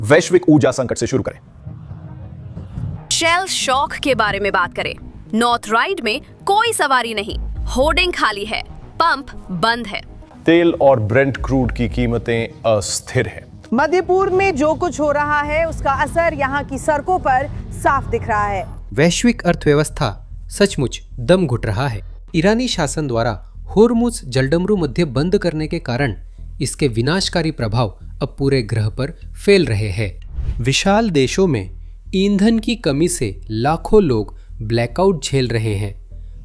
वैश्विक ऊर्जा संकट से शुरू करें। शेल शॉक के बारे में बात करें। नॉर्थ राइड में कोई सवारी नहीं, होर्डिंग खाली है, पंप बंद है। तेल और ब्रेंट क्रूड की कीमतें अस्थिर हैं। मध्य पूर्व में जो कुछ हो रहा है उसका असर यहाँ की सड़कों पर साफ दिख रहा है। वैश्विक अर्थव्यवस्था सचमुच दम घुट रहा है। ईरानी शासन द्वारा होर्मुज जलडमरू मध्य बंद करने के कारण इसके विनाशकारी प्रभाव अब पूरे ग्रह पर फैल रहे हैं। विशाल देशों में ईंधन की कमी से लाखों लोग ब्लैकआउट झेल रहे हैं।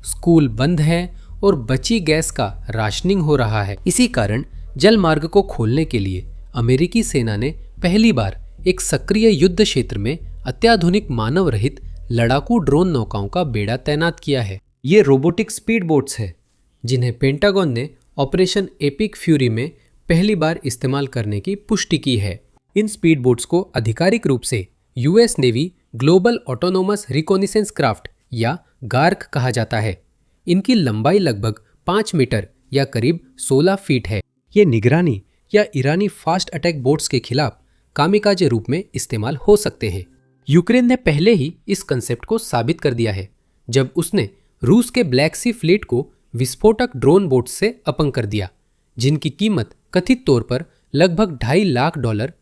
स्कूल बंद हैं और बची गैस का राशनिंग हो रहा है। इसी कारण जल मार्ग को खोलने के लिए अमेरिकी सेना ने पहली बार एक सक्रिय युद्ध क्षेत्र में अत्याधुनिक मानव रहित लड़ाकू ड्रोन नौकाओं का बेड़ा तैनात किया है। ये रोबोटिक स्पीड बोट्स है जिन्हें पेंटागन ने ऑपरेशन एपिक फ्यूरी में पहली बार इस्तेमाल करने की पुष्टि की है। इन स्पीड बोट्स को आधिकारिक रूप से US navy global autonomous reconnaissance craft या गार्क कहा जाता है। इनकी लंबाई लगभग 5 मीटर या करीब 16 फीट है। ये निगरानी या ईरानी फास्ट अटैक बोट्स के खिलाफ कामिकाजे रूप में इस्तेमाल हो सकते हैं। यूक्रेन ने पहले ही इस कंसेप्ट को साबित कर दिया है जब उसने रूस के ब्लैक सी फ्लीट को विस्फोटक ड्रोन बोट्स से अपंग कर दिया, जिनकी कीमत कथित तौर पर लगभग $2.5 लाख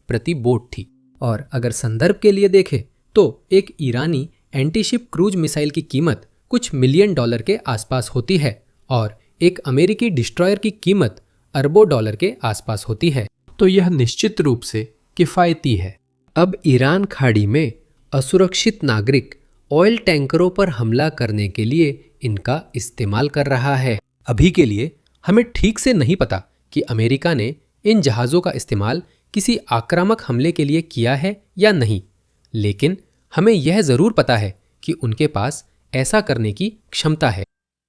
प्रति बोट थी। और अगर संदर्भ के लिए देखें तो एक ईरानी एंटीशिप क्रूज मिसाइल की कीमत कुछ $1 मिलियन के आसपास होती है और एक अमेरिकी डिस्ट्रॉयर की कीमत अरबों डॉलर के आसपास होती है। तो यह निश्चित रूप से किफायती है। अब ईरान खाड़ी में असुरक्षित नागरिक ऑयल टैंकरों पर हमला करने के लिए इनका इस्तेमाल कर रहा है। अभी के लिए हमें ठीक से नहीं पता कि अमेरिका ने इन जहाज़ों का इस्तेमाल किसी आक्रामक हमले के लिए किया है या नहीं, लेकिन हमें यह ज़रूर पता है कि उनके पास ऐसा करने की क्षमता है।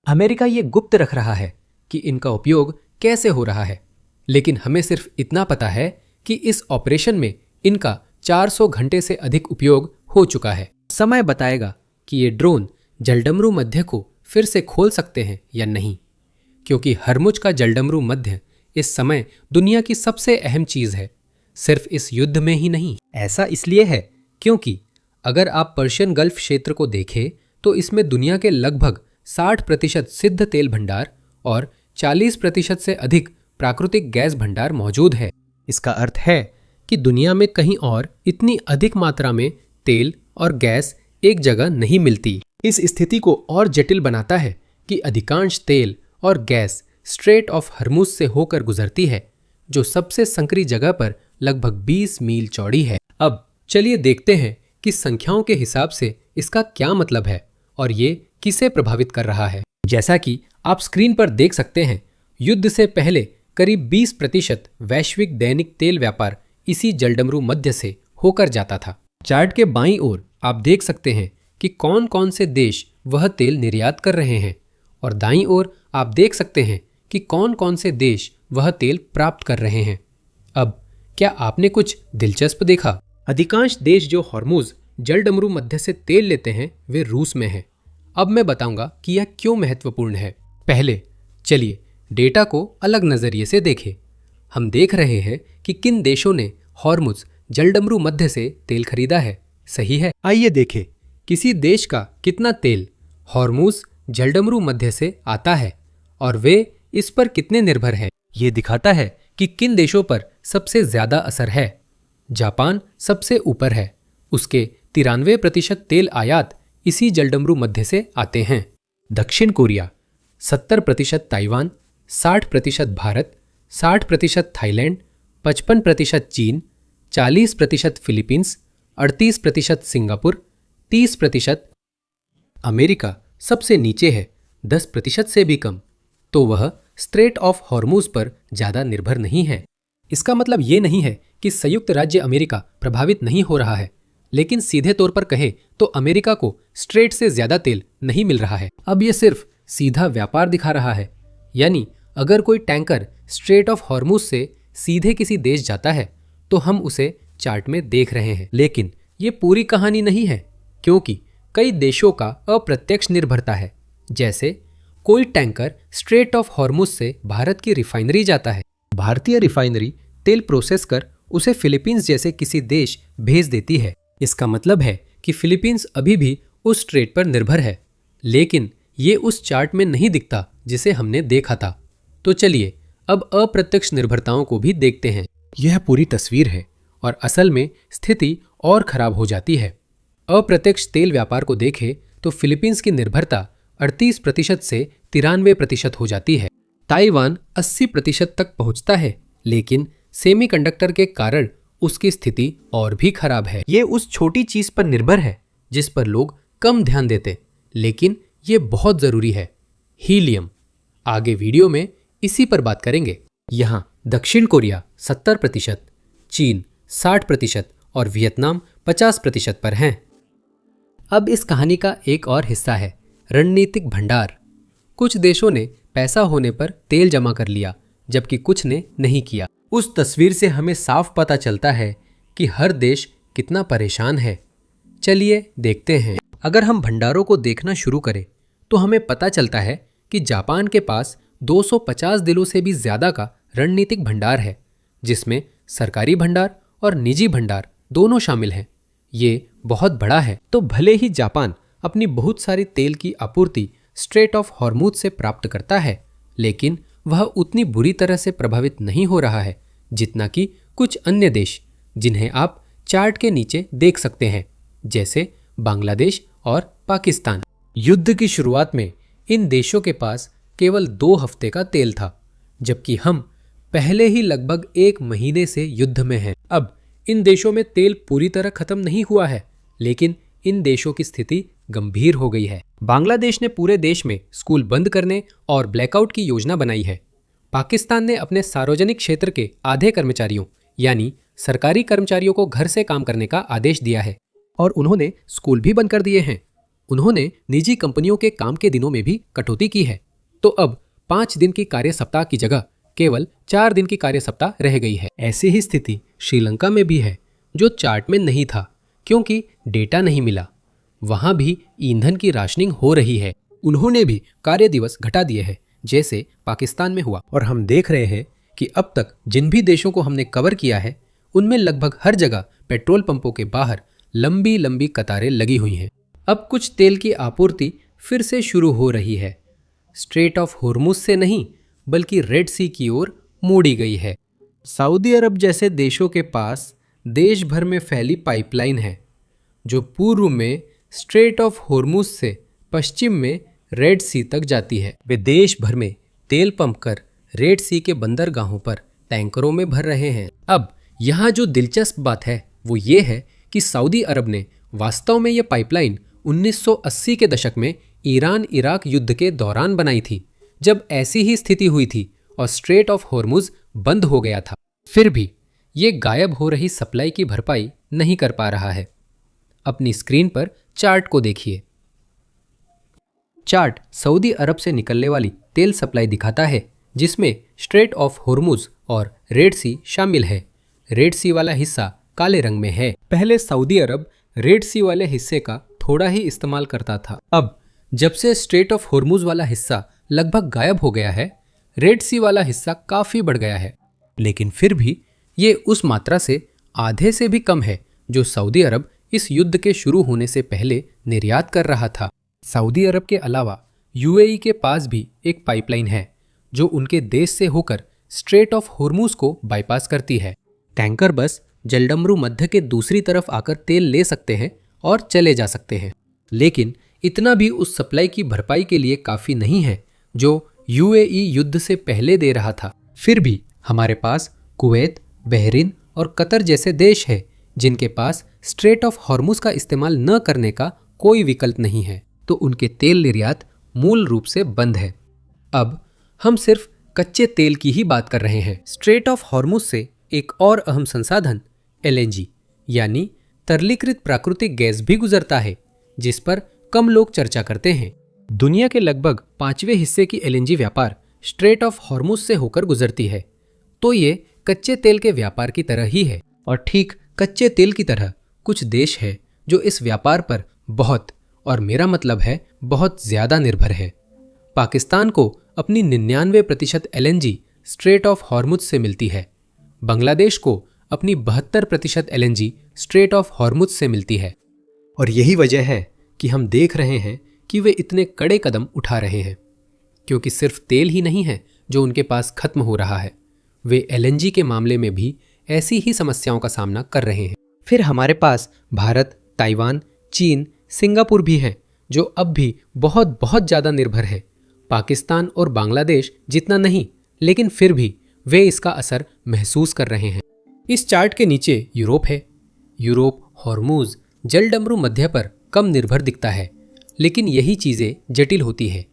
अमेरिका ये गुप्त रख रहा है कि इनका उपयोग कैसे हो रहा है, लेकिन हमें सिर्फ इतना पता है कि इस ऑपरेशन में इनका 400 घंटे से अधिक उपयोग हो चुका है। समय बताएगा कि ये ड्रोन जलडमरू मध्य को फिर से खोल सकते हैं या नहीं, क्योंकि हरमुज का जलडमरू मध्य इस समय दुनिया की सबसे अहम चीज़ है, सिर्फ इस युद्ध में ही नहीं। ऐसा इसलिए है क्योंकि अगर आप पर्शियन गल्फ क्षेत्र को देखें तो इसमें दुनिया के लगभग 60% सिद्ध तेल भंडार और 40% से अधिक प्राकृतिक गैस भंडार मौजूद है। इसका अर्थ है कि दुनिया में कहीं और इतनी अधिक मात्रा में तेल और गैस एक जगह नहीं मिलती। इस स्थिति को और जटिल बनाता है कि अधिकांश तेल और गैस स्ट्रेट ऑफ हर्मुज से होकर गुजरती है, जो सबसे संकरी जगह पर लगभग 20 मील चौड़ी है। अब चलिए देखते हैं कि संख्याओं के हिसाब से इसका क्या मतलब है और ये किसे प्रभावित कर रहा है। जैसा कि आप स्क्रीन पर देख सकते हैं, युद्ध से पहले करीब 20% वैश्विक दैनिक तेल व्यापार इसी जलडमरू मध्य से होकर जाता था। चार्ट के बाईं ओर आप देख सकते हैं कि कौन कौन से देश वह तेल निर्यात कर रहे हैं और दाईं ओर आप देख सकते हैं कि कौन कौन से देश वह तेल प्राप्त कर रहे हैं। अब क्या आपने कुछ दिलचस्प देखा? अधिकांश देश जो हॉर्मुज जलडमरू मध्य से तेल लेते हैं वे रूस में हैं। अब मैं बताऊंगा कि यह क्यों महत्वपूर्ण है। पहले चलिए डेटा को अलग नजरिए से देखें। हम देख रहे हैं कि किन देशों ने हॉर्मुज जलडमरू मध्य से तेल खरीदा है, सही है? आइए देखें किसी देश का कितना तेल हॉर्मुज जलडमरू मध्य से आता है और वे इस पर कितने निर्भर हैं। ये दिखाता है कि किन देशों पर सबसे ज्यादा असर है। जापान सबसे ऊपर है, उसके 93% तेल आयात इसी जलडमरू मध्य से आते हैं। दक्षिण कोरिया 70%, ताइवान 60%, भारत 60%, थाईलैंड 55%, चीन 40%, फिलीपींस 38%, सिंगापुर 30%। अमेरिका सबसे नीचे है 10% से भी कम, तो वह स्ट्रेट ऑफ हॉर्मुज पर ज़्यादा निर्भर नहीं है। इसका मतलब ये नहीं है कि संयुक्त राज्य अमेरिका प्रभावित नहीं हो रहा है, लेकिन सीधे तौर पर कहे तो अमेरिका को स्ट्रेट से ज़्यादा तेल नहीं मिल रहा है। अब ये सिर्फ सीधा व्यापार दिखा रहा है, यानी अगर कोई टैंकर स्ट्रेट ऑफ हॉर्मुज से सीधे किसी देश जाता है तो हम उसे चार्ट में देख रहे हैं, लेकिन ये पूरी कहानी नहीं है, क्योंकि कई देशों का अप्रत्यक्ष निर्भरता है। जैसे कोई टैंकर स्ट्रेट ऑफ हॉर्मुज से भारत की रिफाइनरी जाता है, भारतीय रिफाइनरी तेल प्रोसेस कर उसे फिलीपींस जैसे किसी देश भेज देती है। इसका मतलब है कि फिलीपींस अभी भी उस स्ट्रेट पर निर्भर है, लेकिन ये उस चार्ट में नहीं दिखता जिसे हमने देखा था। तो चलिए अब अप्रत्यक्ष निर्भरताओं को भी देखते हैं। यह पूरी तस्वीर है और असल में स्थिति और खराब हो जाती है। अप्रत्यक्ष तेल व्यापार को देखें तो फिलीपींस की निर्भरता 38% से 93% हो जाती है। ताइवान 80% तक पहुंचता है, लेकिन सेमीकंडक्टर के कारण उसकी स्थिति और भी खराब है। ये उस छोटी चीज पर निर्भर है जिस पर लोग कम ध्यान देते, लेकिन ये बहुत जरूरी है, हीलियम। आगे वीडियो में इसी पर बात करेंगे। यहाँ दक्षिण कोरिया 70%, चीन 60% और वियतनाम 50% पर हैं। अब इस कहानी का एक और हिस्सा है रणनीतिक भंडार। कुछ देशों ने पैसा होने पर तेल जमा कर लिया, जबकि कुछ ने नहीं किया। उस तस्वीर से हमें साफ पता चलता है कि हर देश कितना परेशान है। चलिए देखते हैं। अगर हम भंडारों को देखना शुरू करें तो हमें पता चलता है कि जापान के पास 250 दिनों से भी ज्यादा का रणनीतिक भंडार है, जिसमें सरकारी भंडार और निजी भंडार दोनों शामिल हैं। ये बहुत बड़ा है। तो भले ही जापान अपनी बहुत सारी तेल की आपूर्ति स्ट्रेट ऑफ हॉर्मुज से प्राप्त करता है, लेकिन वह उतनी बुरी तरह से प्रभावित नहीं हो रहा है जितना कि कुछ अन्य देश, जिन्हें आप चार्ट के नीचे देख सकते हैं, जैसे बांग्लादेश और पाकिस्तान। युद्ध की शुरुआत में इन देशों के पास केवल 2 हफ्ते का तेल था, जबकि हम पहले ही लगभग 1 महीने से युद्ध में हैं। अब इन देशों में तेल पूरी तरह खत्म नहीं हुआ है, लेकिन इन देशों की स्थिति गंभीर हो गई है। बांग्लादेश ने पूरे देश में स्कूल बंद करने और ब्लैकआउट की योजना बनाई है। पाकिस्तान ने अपने सार्वजनिक क्षेत्र के आधे कर्मचारियों यानी सरकारी कर्मचारियों को घर से काम करने का आदेश दिया है और उन्होंने स्कूल भी बंद कर दिए हैं। उन्होंने निजी कंपनियों के काम के दिनों में भी कटौती की है। तो अब 5 दिन की कार्य सप्ताह की जगह केवल 4 दिन की कार्य सप्ताह रह गई है। ऐसी ही स्थिति श्रीलंका में भी है, जो चार्ट में नहीं था क्योंकि डेटा नहीं मिला। वहां भी ईंधन की राशनिंग हो रही है। उन्होंने भी कार्य दिवस घटा दिए हैं, जैसे पाकिस्तान में हुआ। और हम देख रहे हैं कि अब तक जिन भी देशों को हमने कवर किया है, उनमें लगभग हर जगह पेट्रोल पंपों के बाहर लंबी लंबी कतारें लगी हुई हैं। अब कुछ तेल की आपूर्ति फिर से शुरू हो रही है। स्ट्रेट ऑफ हॉर्मुज से नहीं, बल्कि रेड सी की ओर मोड़ी गई है। सऊदी अरब जैसे देशों के पास देश भर में फैली पाइपलाइन है, जो पूर्व में स्ट्रेट ऑफ हॉर्मुज से पश्चिम में रेड सी तक जाती है। वे देश भर में तेल पंप कर रेड सी के बंदरगाहों पर टैंकरों में भर रहे हैं। अब यहाँ जो दिलचस्प बात है वो ये है कि सऊदी अरब ने वास्तव में यह पाइपलाइन 1980 के दशक में ईरान इराक युद्ध के दौरान बनाई थी, जब ऐसी ही स्थिति हुई थी और स्ट्रेट ऑफ हॉर्मुज बंद हो गया था। फिर भी ये गायब हो रही सप्लाई की भरपाई नहीं कर पा रहा है। अपनी स्क्रीन पर चार्ट को देखिए। चार्ट सऊदी अरब से निकलने वाली तेल सप्लाई दिखाता है, जिसमें स्ट्रेट ऑफ हॉर्मुज और रेड सी शामिल है। रेड सी वाला हिस्सा काले रंग में है। पहले सऊदी अरब रेड सी वाले हिस्से का थोड़ा ही इस्तेमाल करता था। अब जब से स्ट्रेट ऑफ हॉर्मुज वाला हिस्सा लगभग गायब हो गया है, रेड सी वाला हिस्सा काफी बढ़ गया है, लेकिन फिर भी ये उस मात्रा से आधे से भी कम है जो सऊदी अरब इस युद्ध के शुरू होने से पहले निर्यात कर रहा था। सऊदी अरब के अलावा यूएई के पास भी एक पाइपलाइन है जो उनके देश से होकर स्ट्रेट ऑफ हॉर्मुज को बाईपास करती है। टैंकर बस जलडमरू मध्य के दूसरी तरफ आकर तेल ले सकते हैं और चले जा सकते हैं, लेकिन इतना भी उस सप्लाई की भरपाई के लिए काफ़ी नहीं है जो यूएई युद्ध से पहले दे रहा था। फिर भी हमारे पास कुवैत, बहरीन और कतर जैसे देश हैं जिनके पास स्ट्रेट ऑफ हॉर्मुज का इस्तेमाल न करने का कोई विकल्प नहीं है, तो उनके तेल निर्यात मूल रूप से बंद है। अब हम सिर्फ कच्चे तेल की ही बात कर रहे हैं। स्ट्रेट ऑफ हॉर्मुज से एक और अहम संसाधन एलएनजी यानी तरलीकृत प्राकृतिक गैस भी गुजरता है, जिस पर कम लोग चर्चा करते हैं। दुनिया के लगभग 5वें हिस्से की एलएनजी व्यापार स्ट्रेट ऑफ हॉर्मुज से होकर गुजरती है, तो ये कच्चे तेल के व्यापार की तरह ही है। और ठीक कच्चे तेल की तरह कुछ देश है जो इस व्यापार पर बहुत, और मेरा मतलब है बहुत ज्यादा निर्भर है। पाकिस्तान को अपनी 99% एलएनजी स्ट्रेट ऑफ हॉर्मुज से मिलती है। बांग्लादेश को अपनी 72% LNG स्ट्रेट ऑफ हॉर्मुज से मिलती है। और यही वजह है कि हम देख रहे हैं कि वे इतने कड़े कदम उठा रहे हैं, क्योंकि सिर्फ तेल ही नहीं है जो उनके पास खत्म हो रहा है, वे LNG के मामले में भी ऐसी ही समस्याओं का सामना कर रहे हैं। फिर हमारे पास भारत, ताइवान, चीन, सिंगापुर भी हैं जो अब भी बहुत बहुत ज़्यादा निर्भर है। पाकिस्तान और बांग्लादेश जितना नहीं, लेकिन फिर भी वे इसका असर महसूस कर रहे हैं। इस चार्ट के नीचे यूरोप है। यूरोप हॉर्मुज जलडमरू मध्य पर कम निर्भर दिखता है, लेकिन यही चीज़ें जटिल होती है।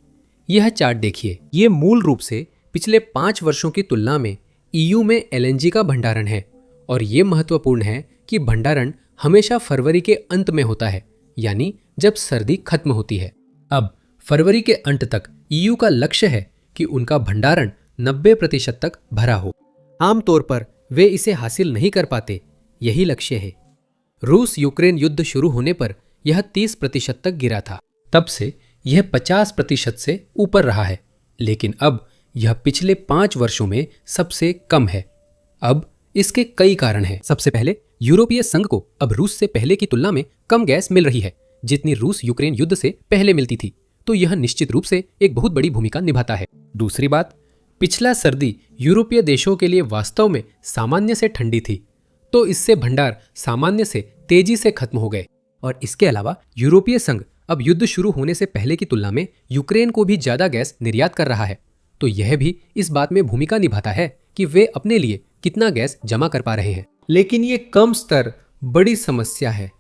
यह चार्ट देखिए, ये मूल रूप से पिछले 5 वर्षों की तुलना में EU में LNG का भंडारण है, और ये महत्वपूर्ण है कि भंडारण हमेशा फरवरी के अंत में होता है, यानी जब सर्दी खत्म होती है। अब फरवरी के अंत तक EU का लक्ष्य है कि उनका भंडारण 90% तक भरा हो। आमतौर पर वे इसे हासिल नहीं कर पाते, यही लक्ष्य है। रूस यूक्रेन युद्ध शुरू होने पर यह 30% तक गिरा था। तब से यह 50% से ऊपर रहा है, लेकिन अब यह पिछले 5 वर्षों में सबसे कम है। अब इसके कई कारण हैं। सबसे पहले, यूरोपीय संघ को अब रूस से पहले की तुलना में कम गैस मिल रही है, जितनी रूस यूक्रेन युद्ध से पहले मिलती थी, तो यह निश्चित रूप से एक बहुत बड़ी भूमिका निभाता है। दूसरी बात, पिछला सर्दी यूरोपीय देशों के लिए वास्तव में सामान्य से ठंडी थी, तो इससे भंडार सामान्य से तेजी से खत्म हो गए। और इसके अलावा यूरोपीय संघ अब युद्ध शुरू होने से पहले की तुलना में यूक्रेन को भी ज्यादा गैस निर्यात कर रहा है, तो यह भी इस बात में भूमिका निभाता है कि वे अपने लिए कितना गैस जमा कर पा रहे हैं। लेकिन ये कम स्तर बड़ी समस्या है,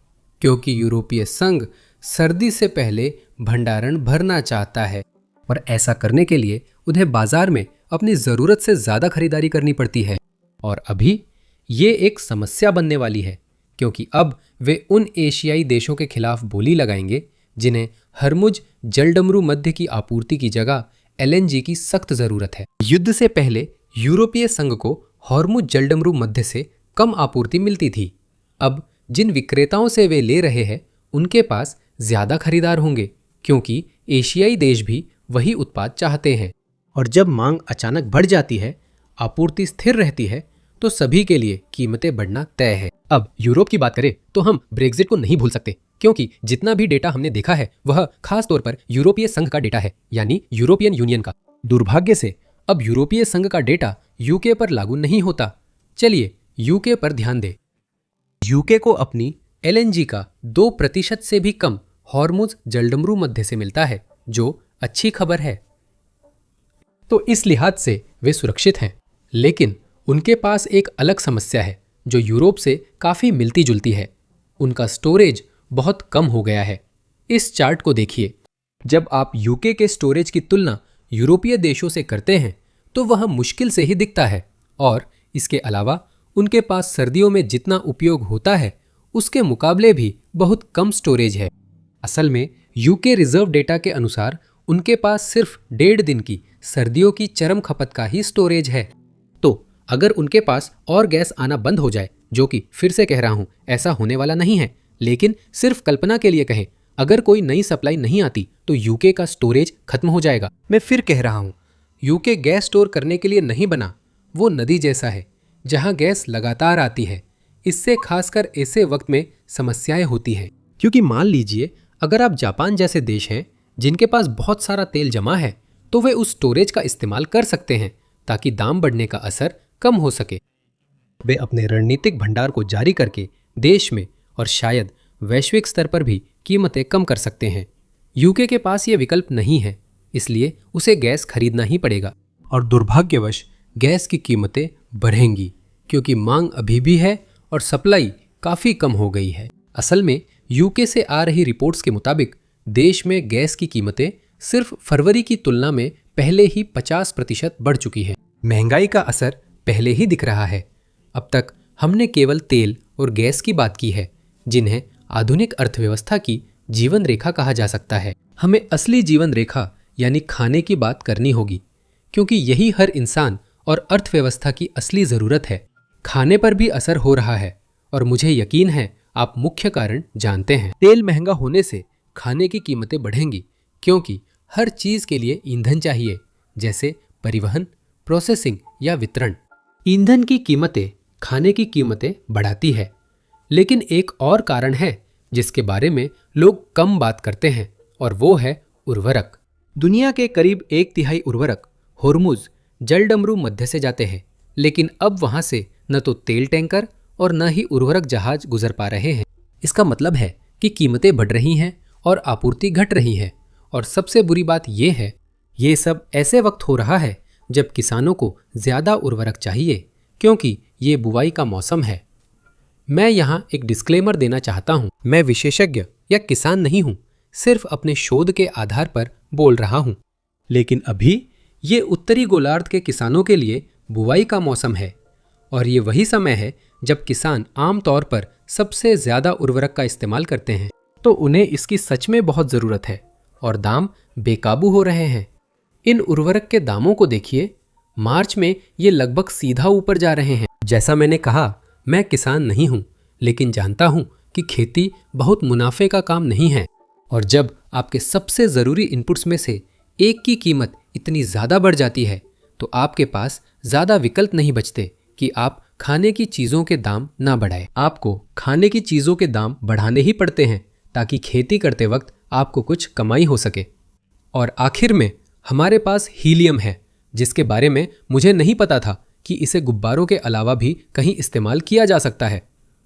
क्योंकि यूरोपीय संघ सर्दी से पहले भंडारण भरना चाहता है, और ऐसा करने के लिए उन्हें बाजार में अपनी जरूरत से ज्यादा खरीदारी करनी पड़ती है। और अभी ये एक समस्या बनने वाली है, क्योंकि अब वे उन एशियाई देशों के खिलाफ बोली लगाएंगे जिन्हें हरमुज जलडमरू मध्य की आपूर्ति की जगह LNG की सख्त जरूरत है। युद्ध से पहले यूरोपीय संघ को हॉर्मुज जलडमरू मध्य से कम आपूर्ति मिलती थी। अब जिन विक्रेताओं से वे ले रहे हैं उनके पास ज्यादा खरीदार होंगे, क्योंकि एशियाई देश भी वही उत्पाद चाहते हैं। और जब मांग अचानक बढ़ जाती है, आपूर्ति स्थिर रहती है, तो सभी के लिए कीमतें बढ़ना तय है। अब यूरोप की बात करें तो हम ब्रेक्जिट को नहीं भूल सकते, क्योंकि जितना भी डेटा हमने देखा है वह खास तौर पर यूरोपीय संघ का डेटा है, यानी यूरोपियन यूनियन का। दुर्भाग्य से अब यूरोपीय संघ का डेटा यूके पर लागू नहीं होता। चलिए यूके पर ध्यान दें। यूके को अपनी LNG का 2% से भी कम हॉर्मुज जलडमरू मध्य से मिलता है, जो अच्छी खबर है। तो इस लिहाज से वे सुरक्षित हैं, लेकिन उनके पास एक अलग समस्या है जो यूरोप से काफी मिलती जुलती है। उनका स्टोरेज बहुत कम हो गया है। इस चार्ट को देखिए। जब आप यूके के स्टोरेज की तुलना यूरोपीय देशों से करते हैं तो वह मुश्किल से ही दिखता है, और इसके अलावा उनके पास सर्दियों में जितना उपयोग होता है उसके मुकाबले भी बहुत कम स्टोरेज है। असल में यूके रिजर्व डेटा के अनुसार उनके पास सिर्फ 1.5 दिन की सर्दियों की चरम खपत का ही स्टोरेज है। तो अगर उनके पास और गैस आना बंद हो जाए, जो कि फिर से कह रहा हूं ऐसा होने वाला नहीं है, लेकिन सिर्फ कल्पना के लिए कहें, अगर कोई नई सप्लाई नहीं आती तो यूके का स्टोरेज खत्म हो जाएगा। मैं फिर कह रहा हूं, यूके गैस स्टोर करने के लिए नहीं बना, वो नदी जैसा है जहां गैस लगातार आती है। इससे खासकर ऐसे वक्त में समस्याएं होती हैं, क्योंकि मान लीजिए अगर आप जापान जैसे देश हैं जिनके पास बहुत सारा तेल जमा है, तो वे उस स्टोरेज का इस्तेमाल कर सकते हैं ताकि दाम बढ़ने का असर कम हो सके। वे अपने रणनीतिक भंडार को जारी करके देश में और शायद वैश्विक स्तर पर भी कीमतें कम कर सकते हैं। यूके के पास ये विकल्प नहीं है, इसलिए उसे गैस खरीदना ही पड़ेगा। और दुर्भाग्यवश गैस की कीमतें बढ़ेंगी, क्योंकि मांग अभी भी है और सप्लाई काफ़ी कम हो गई है। असल में यूके से आ रही रिपोर्ट्स के मुताबिक देश में गैस की कीमतें सिर्फ फरवरी की तुलना में पहले ही 50% बढ़ चुकी है। महंगाई का असर पहले ही दिख रहा है। अब तक हमने केवल तेल और गैस की बात की है, जिन्हें आधुनिक अर्थव्यवस्था की जीवन रेखा कहा जा सकता है। हमें असली जीवन रेखा यानी खाने की बात करनी होगी, क्योंकि यही हर इंसान और अर्थव्यवस्था की असली ज़रूरत है। खाने पर भी असर हो रहा है, और मुझे यकीन है आप मुख्य कारण जानते हैं। तेल महंगा होने से खाने की कीमतें बढ़ेंगी, क्योंकि हर चीज़ के लिए ईंधन चाहिए, जैसे परिवहन, प्रोसेसिंग या वितरण। ईंधन की कीमतें खाने की कीमतें बढ़ाती है। लेकिन एक और कारण है जिसके बारे में लोग कम बात करते हैं, और वो है उर्वरक। दुनिया के करीब 1/3 उर्वरक होर्मुज जलडमरू मध्य से जाते हैं, लेकिन अब वहां से न तो तेल टैंकर और न ही उर्वरक जहाज गुजर पा रहे हैं। इसका मतलब है कि कीमतें बढ़ रही हैं और आपूर्ति घट रही है। और सबसे बुरी बात यह है, ये सब ऐसे वक्त हो रहा है जब किसानों को ज्यादा उर्वरक चाहिए, क्योंकि ये बुवाई का मौसम है। मैं यहाँ एक डिस्क्लेमर देना चाहता हूँ, मैं विशेषज्ञ या किसान नहीं हूँ, सिर्फ अपने शोध के आधार पर बोल रहा हूँ। लेकिन अभी ये उत्तरी गोलार्ध के किसानों के लिए बुवाई का मौसम है, और ये वही समय है जब किसान आमतौर पर सबसे ज्यादा उर्वरक का इस्तेमाल करते हैं। तो उन्हें इसकी सच में बहुत जरूरत है और दाम बेकाबू हो रहे हैं। इन उर्वरक के दामों को देखिए, मार्च में ये लगभग सीधा ऊपर जा रहे हैं। जैसा मैंने कहा, मैं किसान नहीं हूं, लेकिन जानता हूं कि खेती बहुत मुनाफे का काम नहीं है। और जब आपके सबसे जरूरी इनपुट्स में से एक की कीमत इतनी ज्यादा बढ़ जाती है, तो आपके पास ज्यादा विकल्प नहीं बचते कि आप खाने की चीजों के दाम ना बढ़ाएं। आपको खाने की चीजों के दाम बढ़ाने ही पड़ते हैं ताकि खेती करते वक्त आपको कुछ कमाई हो सके। और आखिर में हमारे पास हीलियम है, जिसके बारे में मुझे नहीं पता था कि इसे गुब्बारों के अलावा भी कहीं इस्तेमाल किया जा सकता है।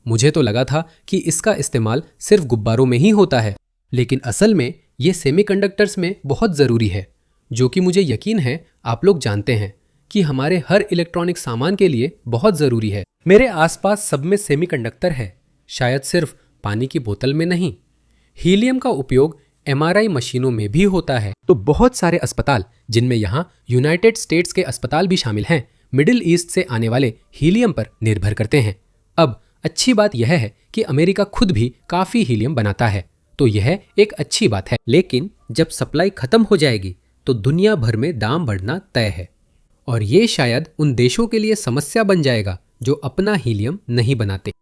मुझे तो लगा था कि इसका इस्तेमाल सिर्फ गुब्बारों में ही होता है, लेकिन असल में ये सेमीकंडक्टर्स में बहुत ज़रूरी है, जो कि मुझे यकीन है आप लोग जानते हैं कि हमारे हर इलेक्ट्रॉनिक सामान के लिए बहुत ज़रूरी है। मेरे आसपास सब में सेमीकंडक्टर है, शायद सिर्फ पानी की बोतल में नहीं। हीलियम का उपयोग MRI मशीनों में भी होता है। तो बहुत सारे अस्पताल, जिनमें यहाँ यूनाइटेड स्टेट्स के अस्पताल भी शामिल हैं, मिडिल ईस्ट से आने वाले हीलियम पर निर्भर करते हैं। अब अच्छी बात यह है कि अमेरिका खुद भी काफ़ी हीलियम बनाता है, तो यह एक अच्छी बात है। लेकिन जब सप्लाई खत्म हो जाएगी तो दुनिया भर में दाम बढ़ना तय है, और ये शायद उन देशों के लिए समस्या बन जाएगा जो अपना हीलियम नहीं बनाते।